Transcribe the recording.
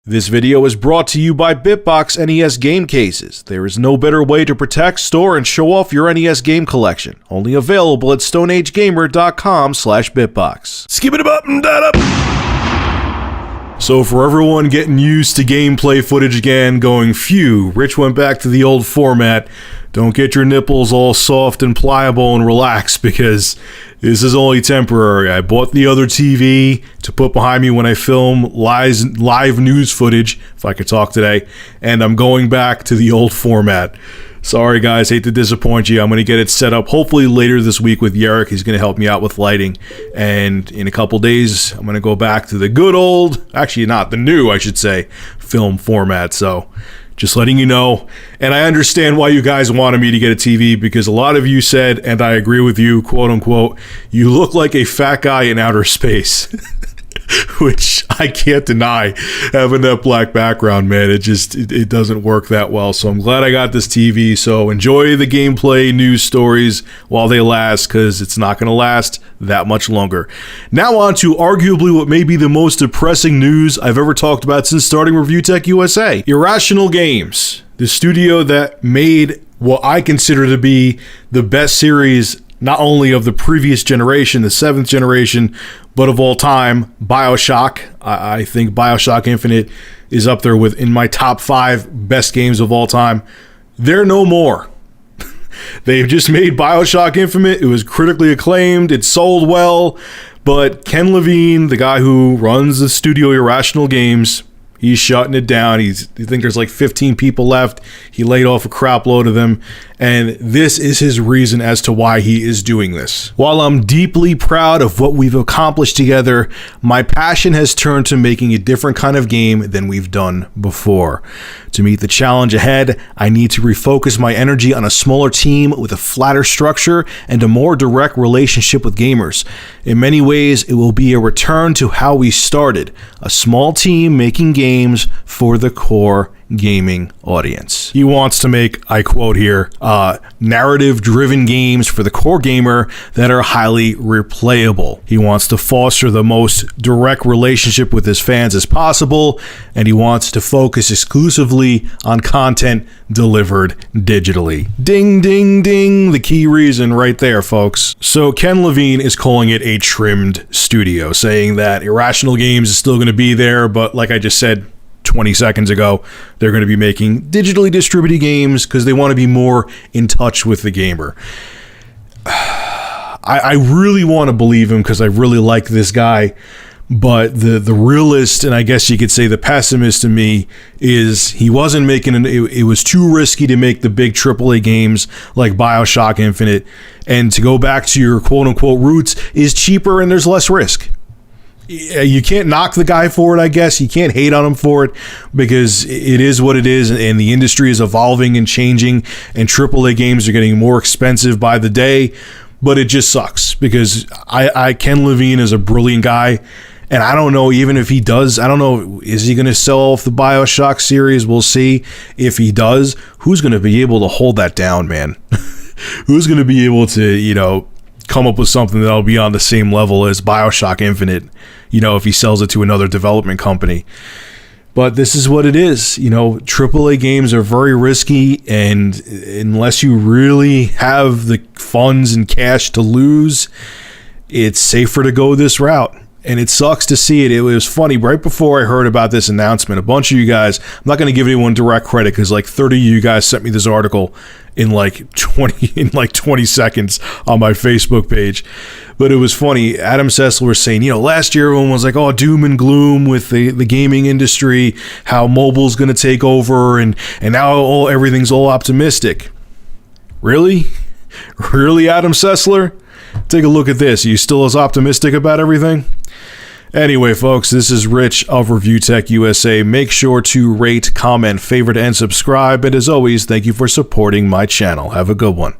This video is brought to you by Bitbox NES game cases. There is no better way to protect, store, and show off your NES game collection. Only available at stoneagegamer.com/bitbox. Skip it up and that up. So for everyone getting used to gameplay footage again, going, phew, Rich went back to the old format. Don't get your nipples all soft and pliable and relaxed, because this is only temporary. I bought the other TV to put behind me when I film live news footage, if I could talk today, and I'm going back to the old format. Sorry guys, hate to disappoint you. I'm going to get it set up hopefully later this week with Yerrick. He's going to help me out with lighting, and in a couple days I'm going to go back to the good old, actually not the new, I should say, film format. So just letting you know. And I understand why you guys wanted me to get a TV, because a lot of you said, and I agree with you, quote unquote, you look like a fat guy in outer space. Which I can't deny, having that black background, man. It doesn't work that well. So I'm glad I got this TV. So enjoy the gameplay news stories while they last, because it's not going to last that much longer. Now on to arguably what may be the most depressing news I've ever talked about since starting Review Tech USA. Irrational Games, the studio that made what I consider to be the best series, not only of the previous generation, the 7th generation, but of all time, Bioshock. I think Bioshock Infinite is up there in my top 5 best games of all time. They're no more. They've just made Bioshock Infinite. It was critically acclaimed. It sold well. But Ken Levine, the guy who runs the studio Irrational Games, he's shutting it down. I think there's like 15 people left. He laid off a crap load of them. And this is his reason as to why he is doing this. While I'm deeply proud of what we've accomplished together, my passion has turned to making a different kind of game than we've done before. To meet the challenge ahead, I need to refocus my energy on a smaller team with a flatter structure and a more direct relationship with gamers. In many ways, it will be a return to how we started, a small team making games for the core gaming audience. He wants to make, I quote here, narrative-driven games for the core gamer that are highly replayable. He wants to foster the most direct relationship with his fans as possible, and he wants to focus exclusively on content delivered digitally. Ding, ding, ding, the key reason right there, folks. So Ken Levine is calling it a trimmed studio, saying that Irrational Games is still going to be there, but like I just said 20 seconds ago, they're going to be making digitally distributed games because they want to be more in touch with the gamer. I really want to believe him because I really like this guy, but the realist, and I guess you could say the pessimist in me, is he wasn't making it was too risky to make the big AAA games like Bioshock Infinite, and to go back to your quote-unquote roots is cheaper and there's less risk. You can't knock the guy for it, I guess. You can't hate on him for it, because it is what it is, and the industry is evolving and changing, and AAA games are getting more expensive by the day. But it just sucks, because Ken Levine is a brilliant guy, and I don't know, even if he does, I don't know, is he going to sell off the Bioshock series? We'll see. If he does, who's going to be able to hold that down, man? Who's going to be able to, come up with something that'll be on the same level as Bioshock Infinite, if he sells it to another development company? But this is what it is. AAA games are very risky, and unless you really have the funds and cash to lose, it's safer to go this route. And it sucks to see it. It was funny, right before I heard about this announcement, a bunch of you guys, I'm not going to give anyone direct credit, because like 30 of you guys sent me this article in like 20 seconds on my Facebook page. But it was funny. Adam Sessler was saying, last year everyone was like, oh, doom and gloom with the gaming industry, how mobile's going to take over, and now everything's all optimistic. Really? Really, Adam Sessler? Take a look at this. Are you still as optimistic about everything? Anyway, folks, this is Rich of Review Tech USA. Make sure to rate, comment, favorite, and subscribe. And as always, thank you for supporting my channel. Have a good one.